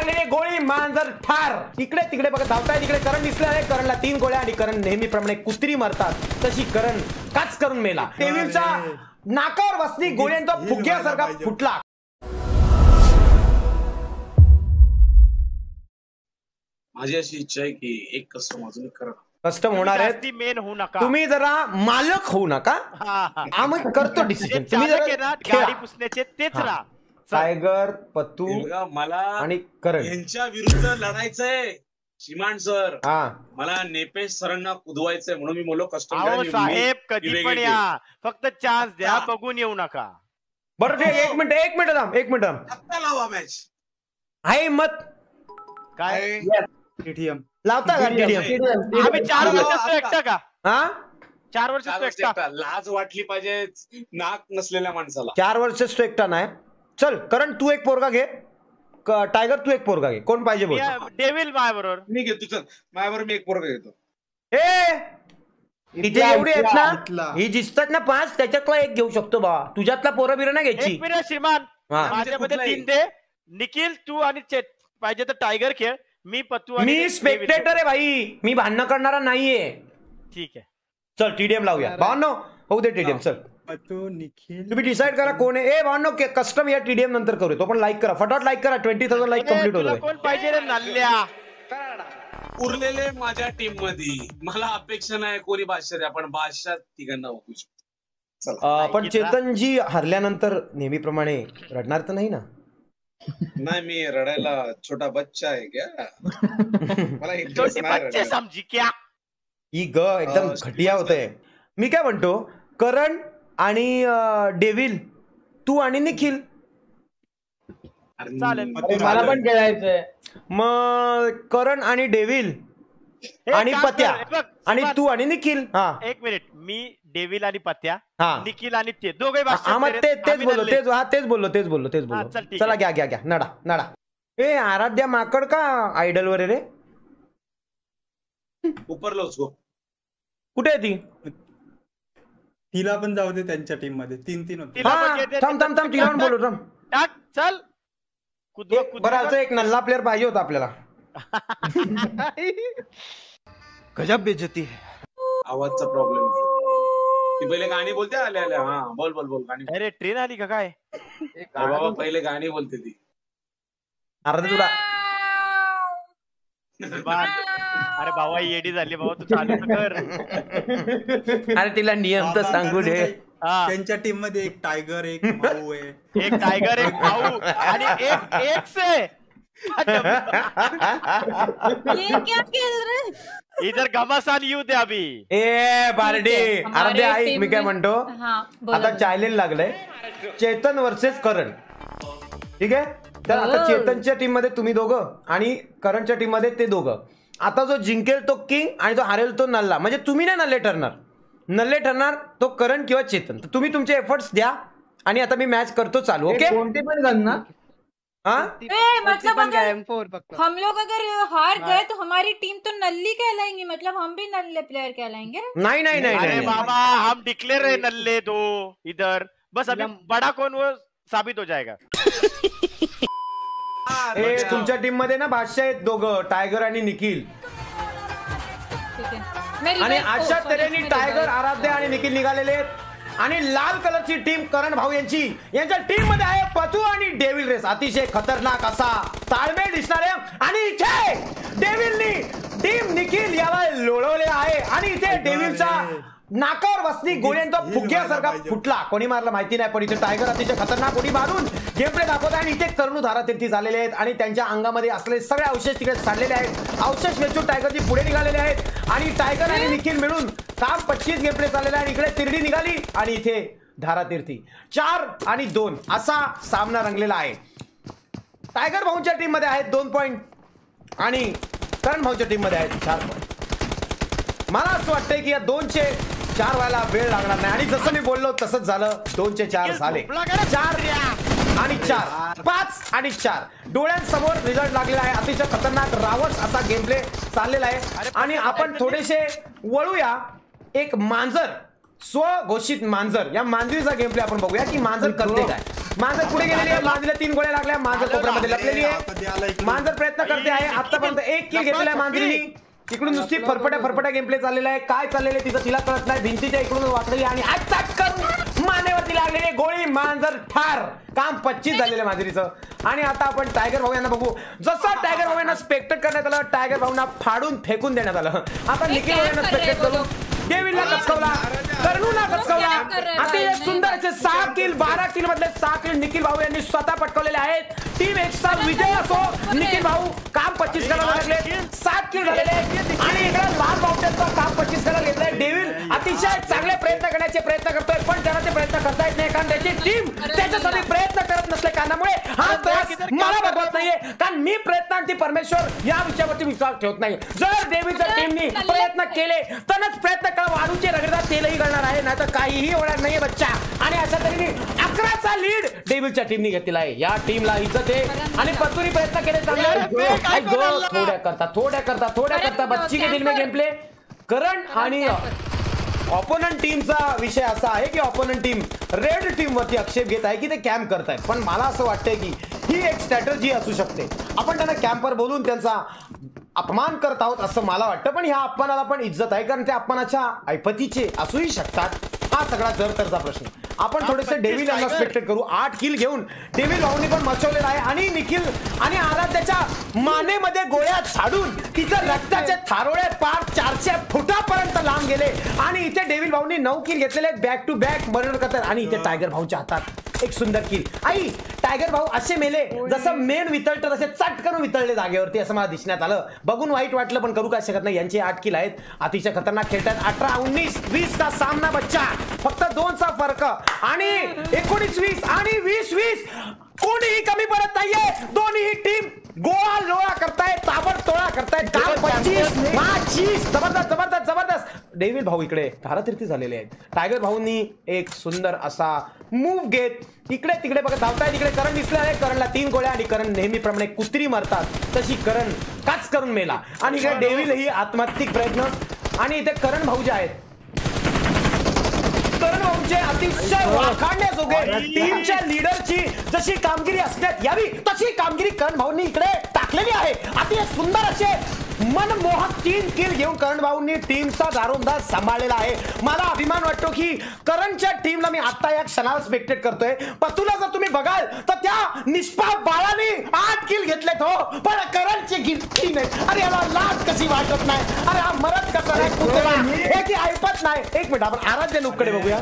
लागलेली गोळी मांजर ठार. इकडे तिकडे बघा धावताय. तिकडे करण दिसले आहे. करणला 3 गोळ्या आणि करण नेहमीप्रमाणे कुत्री मारतात तशी करण काच करून मेला. डेव्हिलचा नाकावर बसली गोळ्यांचा फुग्यासारखा फुटला. माझी अशी इच्छा आहे की एक कस्टम अजून करा. कस्टम होणार आहे. मेन होऊ नका तुम्ही जरा मालक होऊ नका. आम्ही करतो डिसिजन. तुम्ही जरा गाडी पुसण्याचे तेच राहा. टायगर पत्तू मला आणि करण यांच्या विरुद्ध लढायचंय. श्रीमान सर हा मला नेपेश सरांना कुदवायचंय म्हणून मी बोललो कस्टम साहेब कधी पण या. फक्त चान्स द्या. बघून येऊ नका. बरं ठीक. एक मिनिट आत्ता लावा मॅच. आहे मत काय टीटीएम लावता का टीटीएम? आम्ही 4 वर्ष एकटा का? हा 4 वर्ष एकटा. लाज वाटली पाहिजे नाक नसलेल्या माणसाला. 4 वर्ष तो एकटा नाही. चल करण तू एक पोरगा घे. टायगर तू एक पोरगा घे. कोण पाहिजे बोल. डेव्हिल माझ्या बरोबर मी घेतो. चल माझ्याबरोबर मी एक पोरगा घेतो. इथे एवढी आहेत ना. ही दिसतात ना 5 त्याच्यातला एक घेऊ शकतो बा. तुझ्यातला पोरं बिरं नाही घ्यायची. एक मिनिट श्रीमान माझ्यामध्ये 3 दे. निखिल तू आणि पाहिजे तर टायगर खेळ. मी पत्तू मी स्पेक्टेटर आहे भाई. मी भांडण करणारा नाहीये. ठीक आहे चल टीडीएम लावूया. भावनो होऊ दे टीडीएम. चल पत्तू निखिल तुम्ही डिसाइड करा कोण आहे. ए भावनो कस्टम या टीडीएम नंतर करू. तो पण लाईक करा. फटाफट लाईक करा. 20,000 लाईक कम्प्लीट होतोय. कोण पाहिजे रे नल्ल्या? उरलेले माझ्या टीम मध्ये मला अपेक्षा नाही कोणी बादशाह. आपण बादशाह तिघांना ओळखू शकतो. पण चेतनजी हरल्यानंतर नेहमीप्रमाणे रडणार तर नाही ना? नाही मी रडायला छोटा बच्चा आहे क्या? मला इंटरेस्ट नाही. समजी क्या ही ग एकदम घटिया होतंय. मी काय म्हणतो करण आणि डेव्हिल तू आणि निखिल. चालेल मला पण खेळायचंय. मग करण आणि डेव्हिल आणि पत्या आणि तू आणि निखिल. हा 1 मिनिट. मी डेव्हिल आणि पत्या हा निखिल आणि ते दोघे तेच बोललो. चला घ्या नडा. ए आराध्या माकड का आयडल वर रे? उपरलोच गो. कुठे आहे ती? तिला पण जाऊ दे त्यांच्या टीम मध्ये. 3-3 होते. थांब तिला पण बोलू. थांब टाक चल. बरं एक नल्ला प्लेअर पाहिजे होता आपल्याला. गजब बेइज्जती है. आवाजचा प्रॉब्लेम. ती पहिले गाणी बोलते आल्या. हा बोल गाणी. अरे ट्रेन आली का काय? बाबा पहिले गाणी बोलते ती. अरे तुला अरे बाबा येडी झाली बाबा. तू चालू कर. अरे तिला नियम तर सांगू दे. त्यांच्या टीम मध्ये एक टायगर एक भाऊ आहे. एक टायगर एक भाऊ आणि एक से ये क्या खेल रहे? इधर घमासान येऊ दे अभी. ए बारडे अरे ऐक मी काय म्हणतो. आता चायलेंज लागलंय चेतन वर्सेस करण. ठीक आहे. तर आता चेतनच्या टीम मध्ये तुम्ही दोघं आणि करणच्या टीम मध्ये ते दोघं. आता जो जिंकेल तो किंग आणि जो हारेल तो नल्ला. म्हणजे तुम्ही नाही नल्ले ठरणार तो करण किंवा चेतन. तर तुम्ही तुमचे एफर्ट्स द्या आणि आता मी मॅच करतो चालू. ओके कोणते पण करणार. मतलब अगर हम लोग अगर हार गए तो हमारी टीम तो नल्ली कहलाएंगी. मतलब हम भी नल्ले प्लेयर कहलाएंगे. नहीं बाबा हम डिक्लेयर है नल्ले दो इधर. बस अभी बड़ा कौन वो साबित हो जाएगा. तुमच्या टीम मध्ये ना बादशाह आहेत दोघं टायगर आणि निखिल. आणि अशा तऱ्हेने टायगर आराध्या आणि निखिल निघालेले आहेत. आणि लाल कलरची टीम करण भाऊ यांच्या टीम मध्ये आहे पतू आणि डेव्हिल रेस. अतिशय खतरनाक असा ताळमेळ दिसणार आहे. आणि इथे डेव्हिलनी टीम निखिल याला लोळवले आहे. आणि इथे डेव्हिलचा नाकावर बसली गोळ्यांचा फुग्यासारखा फुटला. कोणी मारला माहिती नाही पण इथे टायगर अतिशय खतरनाक उडी मारून गेम प्ले दाखवत आहे. आणि इथे करणू धारातीर्थी झालेले आहेत आणि त्यांच्या अंगामध्ये असलेले सगळे अवशेष तिकडे साडलेले आहेत. अवशेष वेचून टायगरची पुढे निघालेले आहेत. आणि टायगर आणि निखिल मिळून काम 25 गेम प्ले चाललेला आहे. आणि इकडे तिरडी निघाली आणि इथे धारातीर्थी 4 आणि 2 असा सामना रंगलेला आहे. टायगर भाऊंच्या टीम मध्ये आहेत 2 पॉइंट आणि करण भाऊच्या टीम मध्ये आहेत 4 पॉइंट. मला असं वाटतंय की या 2चे 4 व्हायला वेळ लागणार नाही. आणि जसं मी बोललो तसंच झालं. 2चे 4 झाले. 4 आणि 4 5 आणि 4 डोळ्यांसमोर रिझल्ट लागलेला आहे. अतिशय खतरनाक रावस असा गेम प्ले चाललेला आहे. आणि आपण थोडेसे वळूया एक मांजर स्वघोषित मांजर या मांजरीचा गेम प्ले आपण बघूया की मांजर करते काय. मांजर पुढे गेलेली आहे, मांजरीला 3 गोळ्या लागल्या, मांजर कोपऱ्यामध्ये लपलेली आहे. मांजर प्रयत्न करते आहे, आतापर्यंत 1 किल घेतलेला आहे मांजरीने. इकडून नुसती फरफट्या गेम प्ले चाललेला आहे. काय चाललेलं आहे तिचं तिला कळत नाही. भिंतीच्या इकडून वाचलेली आणि करून मानेवरती लागलेली गोळी, मांजर ठार. काम 25 झालेलं मांजरीचं. आणि आता आपण टायगर भाऊ यांना बघू. जसं टायगर भाऊ यांना स्पेक्टेट करण्यात आलं, टायगर भाऊंना फाडून फेकून देण्यात आलं. आता निखिल भाऊ यांना स्पेक्टेट करून डेव्हिलला कचकवला, कर्णूला कचकवला. अतिशय सुंदर असे 6 किल, 12 किल मधले 6 किल निखिल भाऊ यांनी स्वतः पटकवलेले आहेत. टीम एक्सचा विजय असो. निखिल भाऊ काम 25 करायला लागले, 7 किल झालेले आहेत. आणि इकडे लाल बावट्याचा काम 25 करायला घेतलाय. डेव्हिल अतिशय चांगले प्रयत्न करण्याचे प्रयत्न करतोय, पण त्याला ते प्रयत्न करता येत नाही कारण त्याची टीम त्याच्यासाठी प्रयत्न करत नसल्या कारणामुळे हा त्रास मला बघवत नाहीये. कारण मी प्रयत्नांती परमेश्वर या विषयावरती विश्वास ठेवत नाही. जर डेव्हिलच्या टीमनी प्रयत्न केले तरच प्रयत्न वाळूचे रगडदार तेलही करणार आहे, नाही तर काहीही होणार नाहीये बच्चा. आणि अशा तऱ्हेने 11चा लीड डेव्हिलच्या टीमने घेतलेला आहे. या टीमला इज्जत आहे. आणि पतुरी प्रयत्न केले चांगले, थोड्या करता बच्ची के दिल में गेम प्ले. करण आणि ऑपोनंट टीमचा विषय असा आहे की ऑपोनंट टीम रेड टीम वरती आक्षेप घेत आहे की ते कॅम्प करतायत. पण मला असं वाटतंय की ही एक स्ट्रॅटर्जी असू शकते. आपण त्यांना कॅम्पर बोलून त्यांचा अपमान करत आहोत असं मला वाटतं, पण ह्या अपमानाला पण इज्जत आहे कारण त्या अपमानाच्या ऐपतीचे असूही शकतात. हा सगळा जरतरचा प्रश्न. आपण थोडेसे डेव्हिल यांना स्पेक्टेट करू. 8 किल घेऊन डेव्हिल भाऊनी पण मचवलेला आहे. आणि निखिल आणि आराध्याच्या मानेमध्ये गोळ्या झाडून तिचं रक्ताचे थारोळे पार 400 फुटापर्यंत लांब गेले. आणि इथे डेव्हिल भाऊनी 9 किल घेतलेले आहेत, बॅक टू बॅक मर्डर करतात. आणि इथे टायगर भाऊच्या हातात एक सुंदर किल. आई टायगर भाऊ असे मेले जसं मेन वितळतं तसे चटकन वितळले जागेवरती असं मला दिसण्यात आलं. बघून वाईट वाटलं पण करू काय शकत नाही. यांचे 8 किल आहेत. अतिशय खतरनाक खेळतात. 18-19 20 का सामना बच्चा, फक्त 2चा फरक. आणि 19-20 आणि 20-20 कोणीही कमी पडत नाहीये. दोन्ही टीम गोळा लोळा करतायत, ताबडतोळा करतायत. 25 जबरदस्त. डेव्हिल भाऊ इकडे धारातीर्थी झालेले आहेत. टायगर भाऊंनी एक सुंदर असा मूव घेत इकडे तिकडे बघत धावतायत. इकडे करण दिसले आहे. करणला 3 गोळ्या आणि करण नेहमीप्रमाणे कुत्री मारतात तशी करण काच करून मेला. आणि इकडे डेव्हिल ही आत्महत्यिक प्रयत्न. आणि इथे करण भाऊ जे आहेत, करण भाऊचे अतिशय वाखाणण्याजोगे टीमच्या लीडरची जशी कामगिरी असण्यात यावी तशी कामगिरी करण भाऊंनी इकडे टाकलेली आहे. अतिशय सुंदर असे मनमोहक 3 किल घेऊन करण भाऊंनी टीमचा दारोमदार सांभाळलेला आहे. मला अभिमान वाटतो की करणच्या टीमला मी आता या क्षणाला स्पेक्टेट करतोय. पतूला जर तुम्ही बघाल तर त्या निष्पाप बाळाने 8 किल घेतलेत हो, पण करणची गिनती नाही. अरे याला लाज कशी वाटत नाही. अरे हा मरत कसा नाही कुत्रा हे की ऐपत नाही. एक मिनिट आपण आराध्य नुकडे बघूया.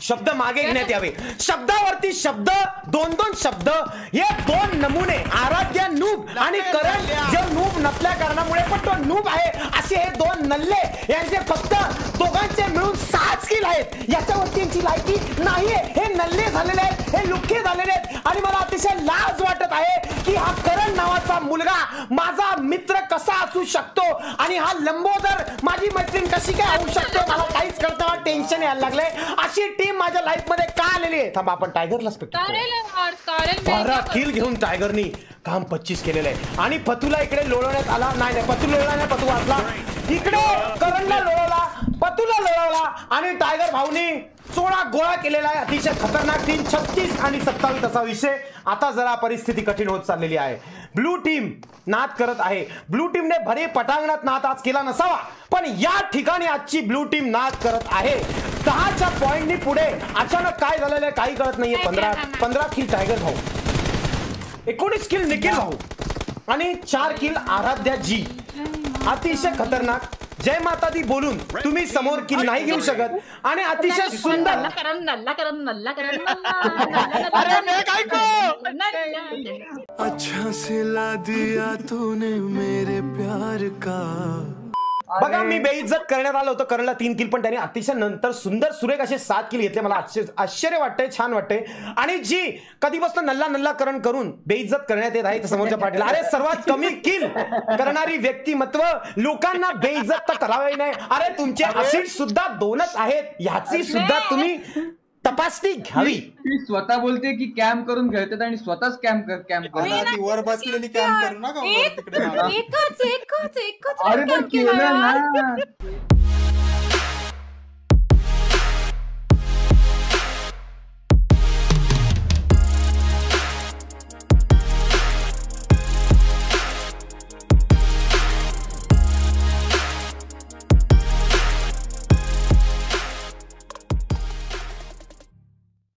शब्द मागे घेण्यात यावे. शब्दावरती शब्द, 2-2 शब्द, हे 2 नमुने. आराध्य नूब आणि करण जे नूब नसल्या कारणामुळे पण तो नूब आहे असे हे 2 नल्ले. यांचे फक्त दोघांचे मिळून 6 स्किल आहेत. याच्यावरती यांची लायकी नाहीये. हे नल्ले झालेले आहेत, हे लुक्के झालेले आहेत. आणि मला अतिशय लाज वाटत आहे की हा करण नावाचा मुलगा माझा मित्र कसा असू शकतो आणि हा लंबोदर माझी मैत्रीण कशी काय होऊ शकतो. मला काहीच कळतं. मला टेन्शन यायला लागलंय. अशी टीम माझ्या लाईफ मध्ये का आलेली आहे. थांबा आपण टायगरला स्पेक्टेट. 12 किल घेऊन टायगरनी काम 25 केलेलं आहे. आणि पतूला इकडे लोळवण्यात आला. नाही पतू लोळला नाही, पतू वाचला. इकडे करणला लोळवला, पतूला लोळवला. आणि टायगर भाऊनी 16 गोळा केलेला आहे. अतिशय खतरनाक टीम. 36 आणि 27 असा विषय. आता जरा परिस्थिती कठीण होत चाललेली आहे. ब्लू टीम नाद करत आहे. ब्लू टीमने भरे पटांगणात नाद आज केला नसावा, पण या ठिकाणी आजची ब्लू टीम नाद करत आहे. 10च्या पॉइंटनी पुढे अचानक काय झालेलं आहे काही कळत नाहीये. 15 किल टायगर भाऊ, 19 किल निखिल भाऊ आणि 4 किल आराध्या जी. अतिशय खतरनाक. जय माता दी बोलून तुम्ही समोर किल नाही घेऊ शकत. आणि अतिशय सुंदर अच्छा सिला दिया तूने मेरे प्यार का. बघा मी बेइज्जत करण्यात आलं होतं. करणला 3 किल पण त्याने अतिशय नंतर सुंदर सुरेख असे 7 किल घेतले. मला आश्चर्य वाटतंय, छान वाटतंय. आणि जी कधीपासून नल्ला करण करून बेइज्जत करण्यात येत आहे समोरच्या पार्टीला. अरे सर्वात कमी किल करणारी व्यक्तिमत्व लोकांना बेइज्जत तर करावे नाही. अरे तुमचे असिस्ट सुद्धा 2च आहेत. ह्याची सुद्धा तुम्ही तपासणी घ्यावी. ती स्वतः बोलते की कॅम्प करून घेतात आणि स्वतःच कॅम्प वर बसलेली कॅम्प करू नका. एकच अरे पण केलं ना.